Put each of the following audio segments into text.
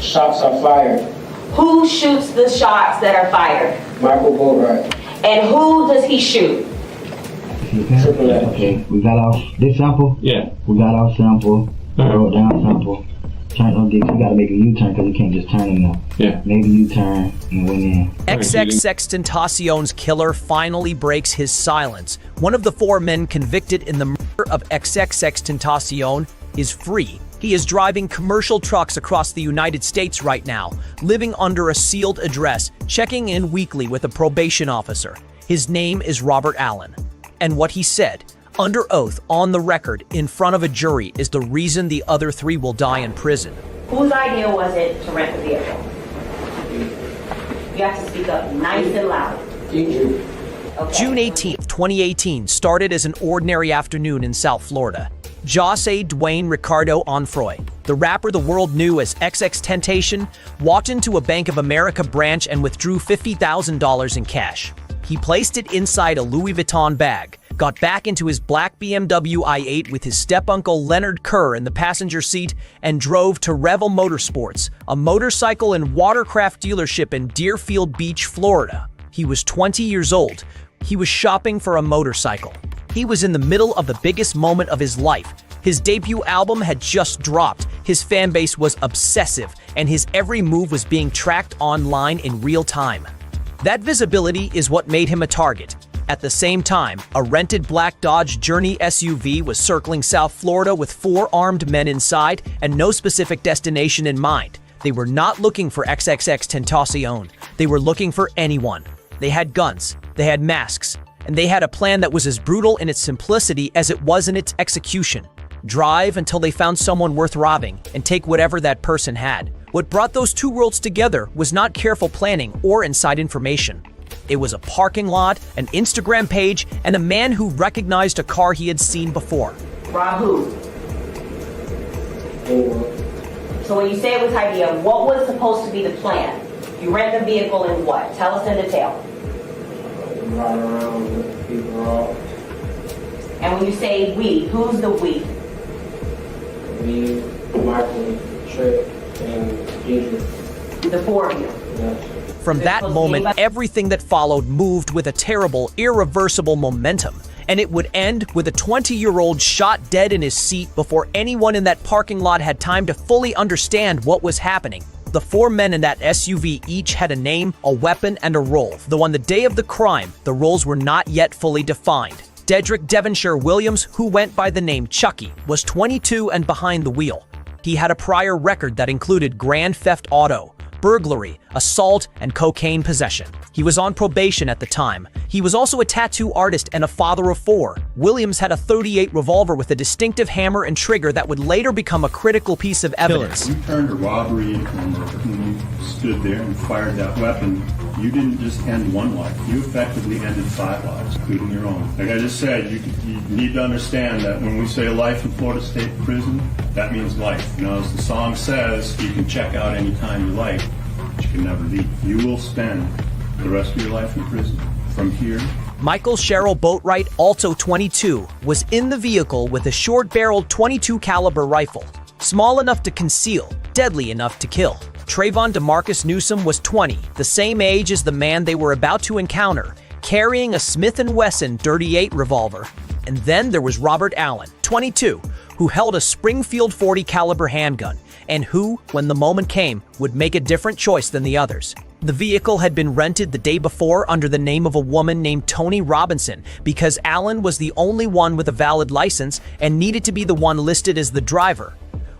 Shots are fired. Who shoots the shots that are fired? Michael Boatwright. And who does he shoot? Triple X. Okay, we got our this sample. Yeah. We got our sample. Wrote down sample. Turn on this. We gotta make a U-turn because you can't just turn him now. Yeah. Make a U-turn and went in. XXXTentacion's killer finally breaks his silence. One of the 4 men convicted in the murder of XXXTentacion is free. He is driving commercial trucks across the United States right now, living under a sealed address, checking in weekly with a probation officer. His name is Robert Allen. And what he said, under oath, on the record, in front of a jury, is the reason the other 3 will die in prison. Whose idea was it to rent the vehicle? You have to speak up nice and loud. Ginger. Okay. June 18th, 2018 started as an ordinary afternoon in South Florida. Jose Dwayne Ricardo Onfroy, the rapper the world knew as XXXTentacion, walked into a Bank of America branch and withdrew $50,000 in cash. He placed it inside a Louis Vuitton bag, got back into his black BMW i8 with his step-uncle Leonard Kerr in the passenger seat, and drove to Revel Motorsports, a motorcycle and watercraft dealership in Deerfield Beach, Florida. He was 20 years old. He was shopping for a motorcycle. He was in the middle of the biggest moment of his life. His debut album had just dropped, his fan base was obsessive, and his every move was being tracked online in real time. That visibility is what made him a target. At the same time, a rented black Dodge Journey SUV was circling South Florida with 4 armed men inside and no specific destination in mind. They were not looking for XXXTentacion. They were looking for anyone. They had guns, they had masks, and they had a plan that was as brutal in its simplicity as it was in its execution. Drive until they found someone worth robbing and take whatever that person had. What brought those 2 worlds together was not careful planning or inside information. It was a parking lot, an Instagram page, and a man who recognized a car he had seen before. Rob who? Anyone. So when you say it was idea, what was supposed to be the plan? You rent the vehicle and what? Tell us in detail. Ride around with people off. And when you say we, who's the we? Me, Michael, Trick, and Ginger. The 4 of you. Yes. From that moment, everything that followed moved with a terrible, irreversible momentum. And it would end with a 20-year-old shot dead in his seat before anyone in that parking lot had time to fully understand what was happening. The 4 men in that SUV each had a name, a weapon, and a role, though on the day of the crime, the roles were not yet fully defined. Dedrick Devonshire Williams, who went by the name Chucky, was 22 and behind the wheel. He had a prior record that included grand theft auto, burglary, assault, and cocaine possession. He was on probation at the time. He was also a tattoo artist and a father of 4. Williams had a .38 revolver with a distinctive hammer and trigger that would later become a critical piece of evidence. You turned a robbery into a murder. When you stood there and fired that weapon, you didn't just end 1 life. You effectively ended 5 lives, including your own. Like I just said, you need to understand that when we say life in Florida State Prison, that means life. Now, as the song says, you can check out anytime you like, but you can never leave. You will spend the rest of your life in prison. From here, Michael Cheryl Boatwright, also 22, was in the vehicle with a short-barreled .22 caliber rifle, small enough to conceal, deadly enough to kill. Trayvon DeMarcus Newsom was 20, the same age as the man they were about to encounter, carrying a Smith & Wesson .38 revolver. And then there was Robert Allen, 22, who held a Springfield .40 caliber handgun, and who, when the moment came, would make a different choice than the others. The vehicle had been rented the day before under the name of a woman named Tony Robinson because Allen was the only one with a valid license and needed to be the one listed as the driver.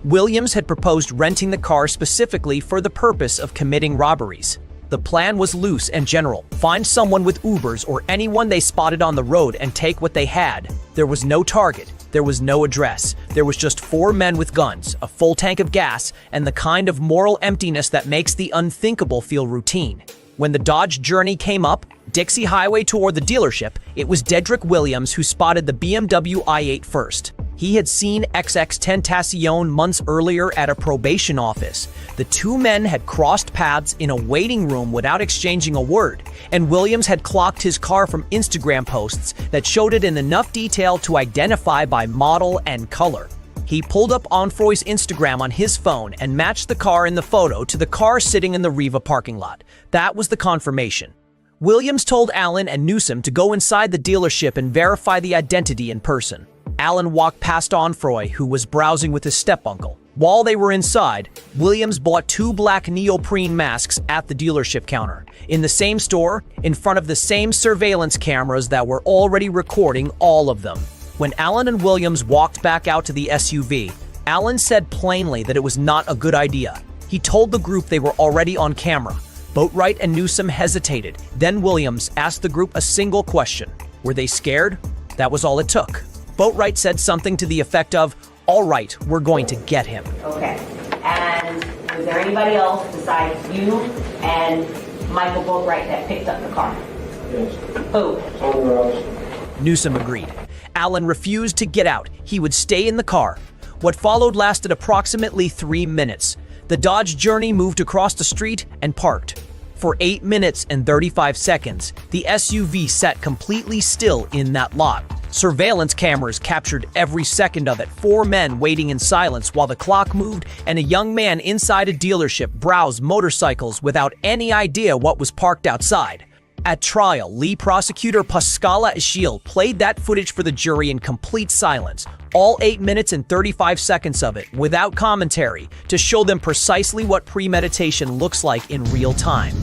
Williams had proposed renting the car specifically for the purpose of committing robberies. The plan was loose and general. Find someone with Ubers or anyone they spotted on the road and take what they had. There was no target. There was no address. There was just 4 men with guns, a full tank of gas, and the kind of moral emptiness that makes the unthinkable feel routine. When the Dodge Journey came up Dixie Highway toward the dealership, it was Dedrick Williams who spotted the BMW i8 first. He had seen XXXTentacion months earlier at a probation office. The 2 men had crossed paths in a waiting room without exchanging a word, and Williams had clocked his car from Instagram posts that showed it in enough detail to identify by model and color. He pulled up Onfroy's Instagram on his phone and matched the car in the photo to the car sitting in the Riva parking lot. That was the confirmation. Williams told Allen and Newsom to go inside the dealership and verify the identity in person. Allen walked past Onfroy, who was browsing with his step-uncle. While they were inside, Williams bought 2 black neoprene masks at the dealership counter, in the same store, in front of the same surveillance cameras that were already recording all of them. When Allen and Williams walked back out to the SUV, Allen said plainly that it was not a good idea. He told the group they were already on camera. Boatwright and Newsom hesitated. Then Williams asked the group a single question. Were they scared? That was all it took. Boatwright said something to the effect of, "All right, we're going to get him." Okay. And was there anybody else besides you and Michael Boatwright that picked up the car? Yes. Who? Somewhere else. Newsom agreed. Allen refused to get out. He would stay in the car. What followed lasted approximately 3 minutes. The Dodge Journey moved across the street and parked. For 8 minutes and 35 seconds, the SUV sat completely still in that lot. Surveillance cameras captured every second of it. 4 men waiting in silence while the clock moved, and a young man inside a dealership browsed motorcycles without any idea what was parked outside. At trial, lead prosecutor Pascala Ischiel played that footage for the jury in complete silence, all 8 minutes and 35 seconds of it, without commentary, to show them precisely what premeditation looks like in real time.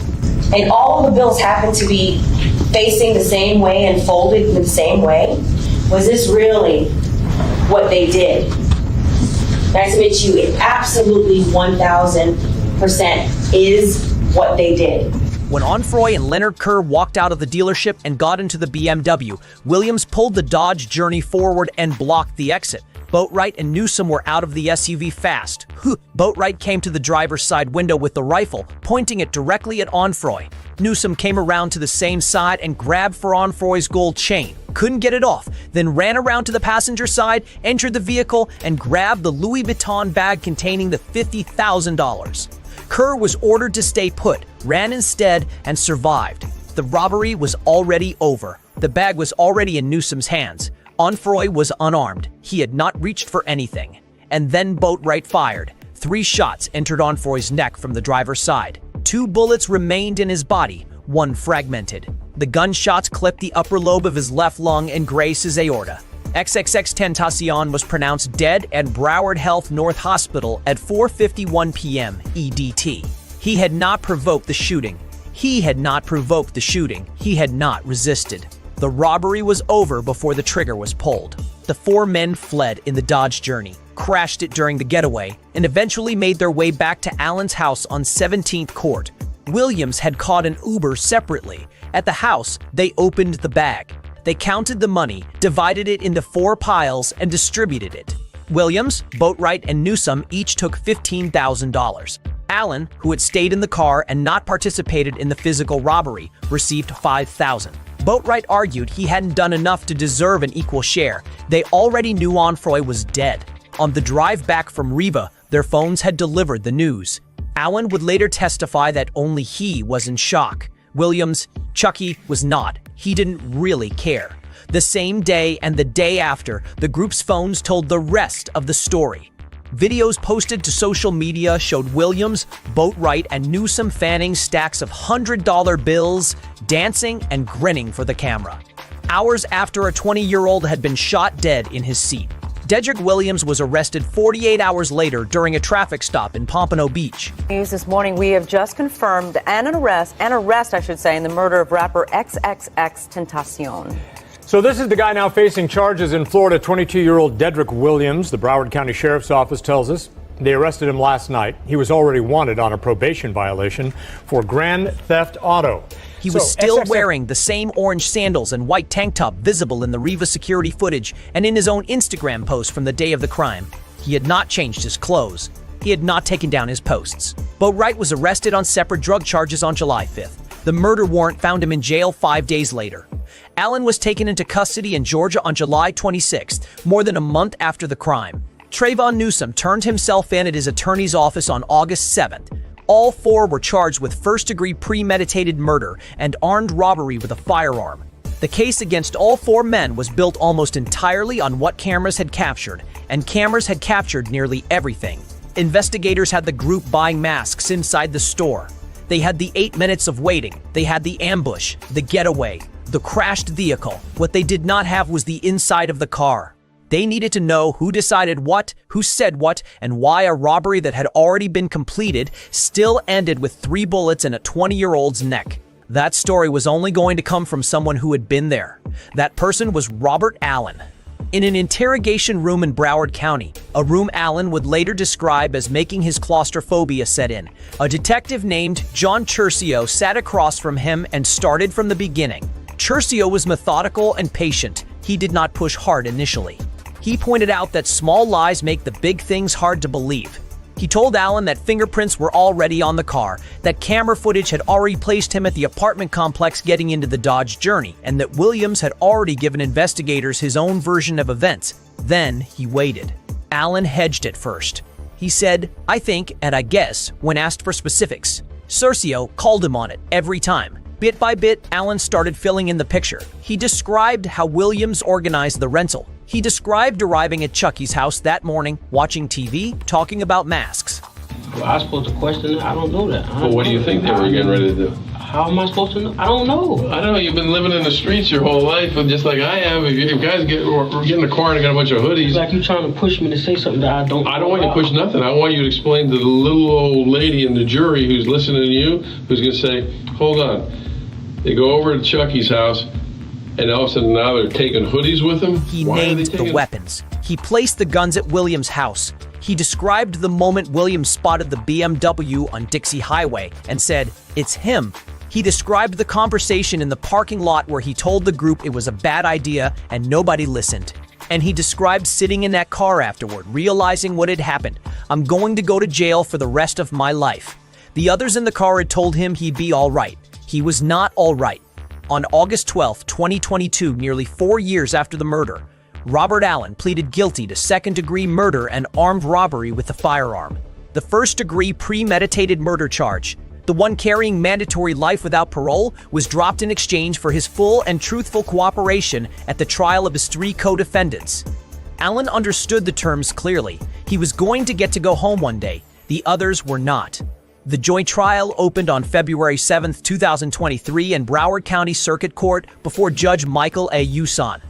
And all the bills happen to be facing the same way and folded in the same way. Was this really what they did? And I submit to you, it absolutely 1000% is what they did. When Onfroy and Leonard Kerr walked out of the dealership and got into the BMW, Williams pulled the Dodge Journey forward and blocked the exit. Boatwright and Newsom were out of the SUV fast. Boatwright came to the driver's side window with the rifle, pointing it directly at Onfroy. Newsom came around to the same side and grabbed for Onfroy's gold chain. Couldn't get it off, then ran around to the passenger side, entered the vehicle, and grabbed the Louis Vuitton bag containing the $50,000. Kerr was ordered to stay put, ran instead, and survived. The robbery was already over. The bag was already in Newsom's hands. Onfroy was unarmed. He had not reached for anything. And then Boatwright fired. 3 shots entered Onfroy's neck from the driver's side. 2 bullets remained in his body, 1 fragmented. The gunshots clipped the upper lobe of his left lung and grazed his aorta. XXXTentacion was pronounced dead at Broward Health North Hospital at 4:51 p.m. EDT. He had not provoked the shooting. He had not provoked the shooting. He had not resisted. The robbery was over before the trigger was pulled. The 4 men fled in the Dodge Journey, crashed it during the getaway, and eventually made their way back to Allen's house on 17th Court. Williams had caught an Uber separately. At the house, they opened the bag. They counted the money, divided it into 4 piles, and distributed it. Williams, Boatwright, and Newsom each took $15,000. Allen, who had stayed in the car and not participated in the physical robbery, received $5,000. Boatwright argued he hadn't done enough to deserve an equal share. They already knew Onfroy was dead. On the drive back from Riva, their phones had delivered the news. Allen would later testify that only he was in shock. Williams, Chucky, was not. He didn't really care. The same day and the day after, the group's phones told the rest of the story. Videos posted to social media showed Williams, Boatwright, and Newsom fanning stacks of $100 bills, dancing and grinning for the camera. Hours after a 20-year-old had been shot dead in his seat. Dedrick Williams was arrested 48 hours later during a traffic stop in Pompano Beach. News this morning, we have just confirmed an arrest, in the murder of rapper XXXTentacion. So this is the guy now facing charges in Florida, 22-year-old Dedrick Williams. The Broward County Sheriff's Office tells us they arrested him last night. He was already wanted on a probation violation for grand theft auto. He was still wearing the same orange sandals and white tank top visible in the Riva security footage and in his own Instagram post from the day of the crime. He had not changed his clothes. He had not taken down his posts. Boatwright was arrested on separate drug charges on July 5th. The murder warrant found him in jail 5 days later. Allen was taken into custody in Georgia on July 26th, more than a month after the crime. Trayvon Newsom turned himself in at his attorney's office on August 7th. All 4 were charged with first-degree premeditated murder and armed robbery with a firearm. The case against all four men was built almost entirely on what cameras had captured, and cameras had captured nearly everything. Investigators had the group buying masks inside the store. They had the 8 minutes of waiting. They had the ambush, the getaway, the crashed vehicle. What they did not have was the inside of the car. They needed to know who decided what, who said what, and why a robbery that had already been completed still ended with 3 bullets in a 20-year-old's neck. That story was only going to come from someone who had been there. That person was Robert Allen. In an interrogation room in Broward County, a room Allen would later describe as making his claustrophobia set in, a detective named John Curcio sat across from him and started from the beginning. Curcio was methodical and patient. He did not push hard initially. He pointed out that small lies make the big things hard to believe. He told Allen that fingerprints were already on the car, that camera footage had already placed him at the apartment complex getting into the Dodge Journey, and that Williams had already given investigators his own version of events. Then he waited. Allen hedged at first. He said, "I think, and I guess," when asked for specifics. Curcio called him on it every time. Bit by bit, Allen started filling in the picture. He described how Williams organized the rental. He described arriving at Chucky's house that morning, watching TV, talking about masks. Well, I was supposed to question it. I don't know that. Well, what do you think they were getting ready to do? How am I supposed to know? I don't know. I don't know. You've been living in the streets your whole life, and just like I have. If guys get in the car and got a bunch of hoodies. It's like you trying to push me to say something that I don't know. I don't want you to push nothing. I want you to explain to the little old lady in the jury who's listening to you, who's going to say, hold on. They go over to Chucky's house, and all of a sudden now they're taking hoodies with them? He named the weapons. He placed the guns at Williams' house. He described the moment Williams spotted the BMW on Dixie Highway and said, "It's him." He described the conversation in the parking lot where he told the group it was a bad idea and nobody listened. And he described sitting in that car afterward, realizing what had happened. "I'm going to go to jail for the rest of my life." The others in the car had told him he'd be all right. He was not all right. On August 12, 2022, nearly 4 years after the murder, Robert Allen pleaded guilty to second-degree murder and armed robbery with a firearm. The first-degree premeditated murder charge, the one carrying mandatory life without parole, was dropped in exchange for his full and truthful cooperation at the trial of his 3 co-defendants. Allen understood the terms clearly. He was going to get to go home one day. The others were not. The joint trial opened on February 7, 2023 in Broward County Circuit Court before Judge Michael A. Uson.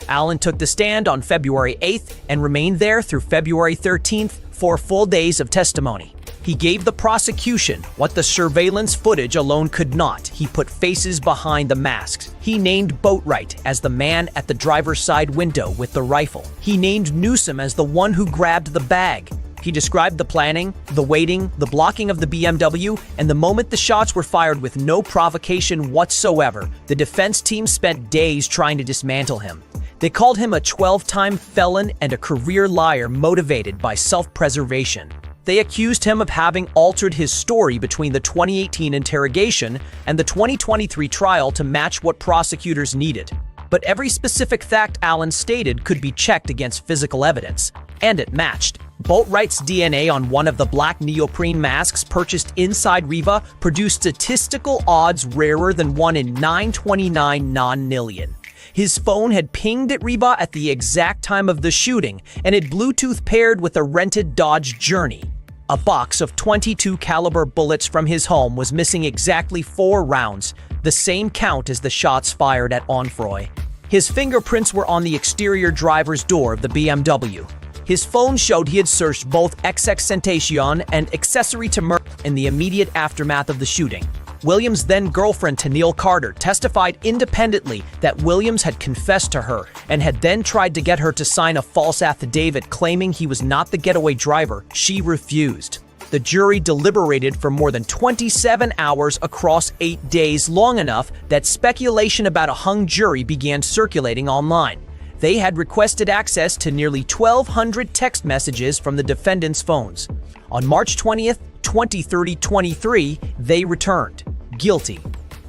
Allen took the stand on February 8th and remained there through February 13th, 4 full days of testimony. He gave the prosecution what the surveillance footage alone could not. He put faces behind the masks. He named Boatwright as the man at the driver's side window with the rifle. He named Newsom as the one who grabbed the bag. He described the planning, the waiting, the blocking of the BMW, and the moment the shots were fired with no provocation whatsoever, the defense team spent days trying to dismantle him. They called him a 12-time felon and a career liar motivated by self-preservation. They accused him of having altered his story between the 2018 interrogation and the 2023 trial to match what prosecutors needed. But every specific fact Allen stated could be checked against physical evidence, and it matched. Boatwright's DNA on one of the black neoprene masks purchased inside Riva produced statistical odds rarer than 1 in 929 non-nillion. His phone had pinged at Riva at the exact time of the shooting, and it Bluetooth paired with a rented Dodge Journey. A box of .22 caliber bullets from his home was missing exactly 4 rounds, the same count as the shots fired at Onfroy. His fingerprints were on the exterior driver's door of the BMW. His phone showed he had searched both XXXTentacion and accessory to murder in the immediate aftermath of the shooting. Williams' then-girlfriend Tennille Carter testified independently that Williams had confessed to her and had then tried to get her to sign a false affidavit claiming he was not the getaway driver. She refused. The jury deliberated for more than 27 hours across 8 days, long enough that speculation about a hung jury began circulating online. They had requested access to nearly 1,200 text messages from the defendants' phones. On March 20th, 2023, they returned guilty.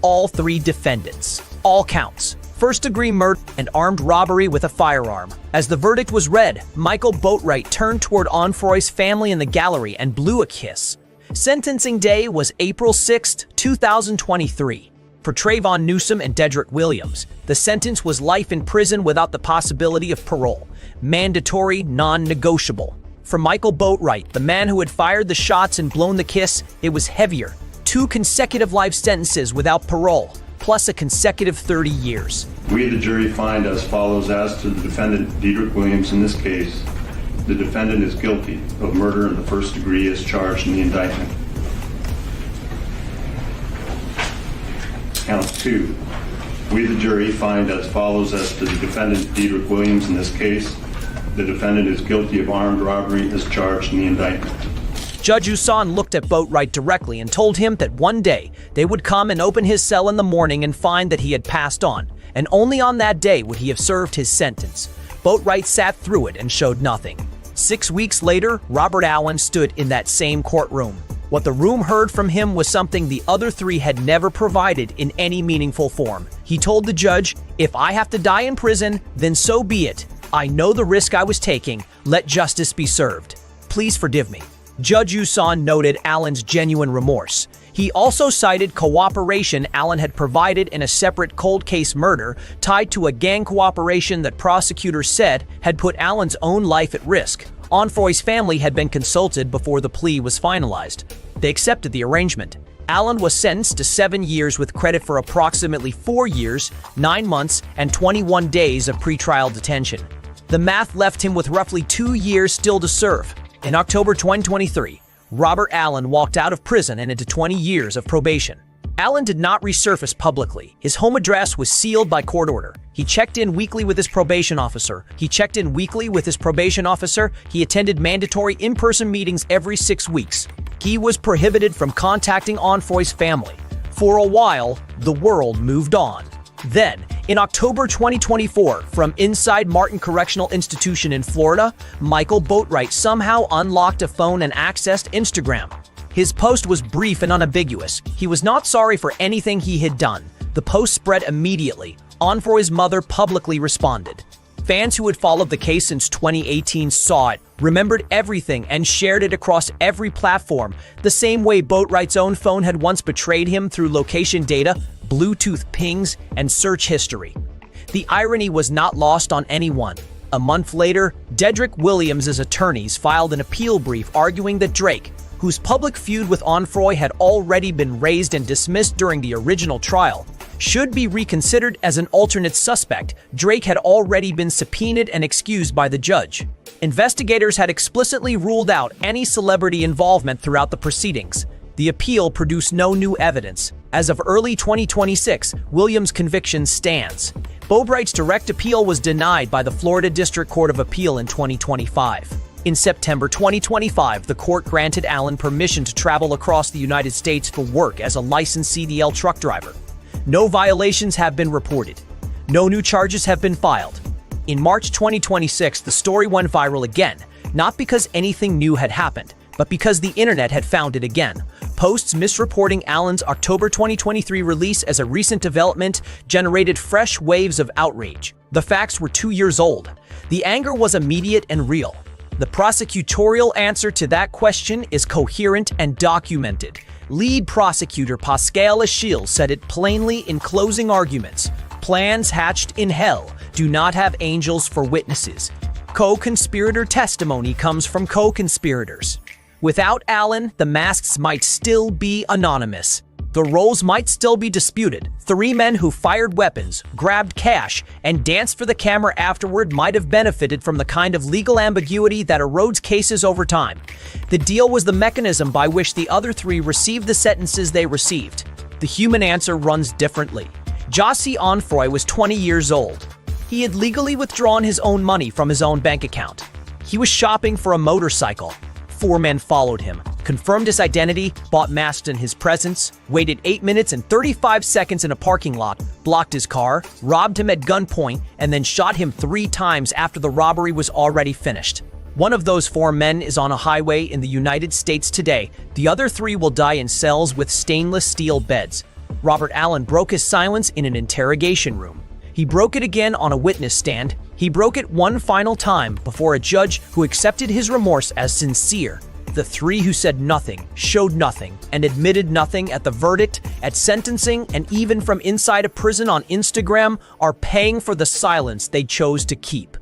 All 3 defendants. All counts. First-degree murder and armed robbery with a firearm. As the verdict was read, Michael Boatwright turned toward Onfroy's family in the gallery and blew a kiss. Sentencing day was April 6, 2023. For Trayvon Newsom and Dedrick Williams, the sentence was life in prison without the possibility of parole. Mandatory, non-negotiable. For Michael Boatwright, the man who had fired the shots and blown the kiss, it was heavier. 2 consecutive life sentences without parole, plus a consecutive 30 years. We, the jury, find as follows as to the defendant, Dedrick Williams, in this case. The defendant is guilty of murder in the first degree as charged in the indictment. Count 2. We, the jury, find as follows as to the defendant, Dedrick Williams, in this case. The defendant is guilty of armed robbery as charged in the indictment. Judge Usan looked at Boatwright directly and told him that one day they would come and open his cell in the morning and find that he had passed on, and only on that day would he have served his sentence. Boatwright sat through it and showed nothing. 6 weeks later, Robert Allen stood in that same courtroom. What the room heard from him was something the other 3 had never provided in any meaningful form. He told the judge, "If I have to die in prison, then so be it. I know the risk I was taking. Let justice be served. Please forgive me." Judge Usan noted Allen's genuine remorse. He also cited cooperation Allen had provided in a separate cold case murder tied to a gang cooperation that prosecutors said had put Allen's own life at risk. Onfroy's family had been consulted before the plea was finalized. They accepted the arrangement. Allen was sentenced to 7 years with credit for approximately 4 years, 9 months, and 21 days of pretrial detention. The math left him with roughly 2 years still to serve. In October 2023, Robert Allen walked out of prison and into 20 years of probation. Allen did not resurface publicly. His home address was sealed by court order. He checked in weekly with his probation officer. He attended mandatory in-person meetings every 6 weeks. He was prohibited from contacting Onfroy's family. For a while, the world moved on. Then, in October 2024, from inside Martin Correctional Institution in Florida, Michael Boatwright somehow unlocked a phone and accessed Instagram. His post was brief and unambiguous. He was not sorry for anything he had done. The post spread immediately. Onfroy's mother publicly responded. Fans who had followed the case since 2018 saw it, remembered everything, and shared it across every platform, the same way Boatwright's own phone had once betrayed him through location data, Bluetooth pings, and search history. The irony was not lost on anyone. A month later, Dedrick Williams' attorneys filed an appeal brief arguing that Drake, whose public feud with Onfroy had already been raised and dismissed during the original trial, should be reconsidered as an alternate suspect. Drake had already been subpoenaed and excused by the judge. Investigators had explicitly ruled out any celebrity involvement throughout the proceedings. The appeal produced no new evidence. As of early 2026, Williams' conviction stands. Boatwright's direct appeal was denied by the Florida District Court of Appeal in 2025. In September 2025, the court granted Allen permission to travel across the United States for work as a licensed CDL truck driver. No violations have been reported. No new charges have been filed. In March 2026, the story went viral again, not because anything new had happened, but because the internet had found it again. Posts misreporting Allen's October 2023 release as a recent development generated fresh waves of outrage. The facts were 2 years old. The anger was immediate and real. The prosecutorial answer to that question is coherent and documented. Lead prosecutor Pascal Achille said it plainly in closing arguments. Plans hatched in hell do not have angels for witnesses. Co-conspirator testimony comes from co-conspirators. Without Allen, the masks might still be anonymous. The roles might still be disputed. 3 men who fired weapons, grabbed cash, and danced for the camera afterward might have benefited from the kind of legal ambiguity that erodes cases over time. The deal was the mechanism by which the other 3 received the sentences they received. The human answer runs differently. Jossie Onfroy was 20 years old. He had legally withdrawn his own money from his own bank account. He was shopping for a motorcycle. 4 men followed him, confirmed his identity, bought masks in his presence, waited 8 minutes and 35 seconds in a parking lot, blocked his car, robbed him at gunpoint, and then shot him 3 times after the robbery was already finished. One of those 4 men is on a highway in the United States today. The other 3 will die in cells with stainless steel beds. Robert Allen broke his silence in an interrogation room. He broke it again on a witness stand. He broke it one final time before a judge who accepted his remorse as sincere. the 3 who said nothing, showed nothing, and admitted nothing at the verdict, at sentencing, and even from inside a prison on Instagram are paying for the silence they chose to keep.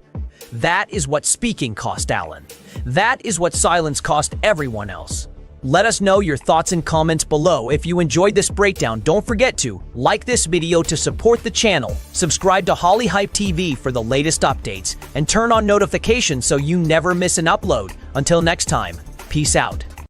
That is what speaking cost Alan. That is what silence cost everyone else. Let us know your thoughts and comments below. If you enjoyed this breakdown, don't forget to like this video to support the channel, subscribe to Holly Hype TV for the latest updates, and turn on notifications so you never miss an upload. Until next time, peace out.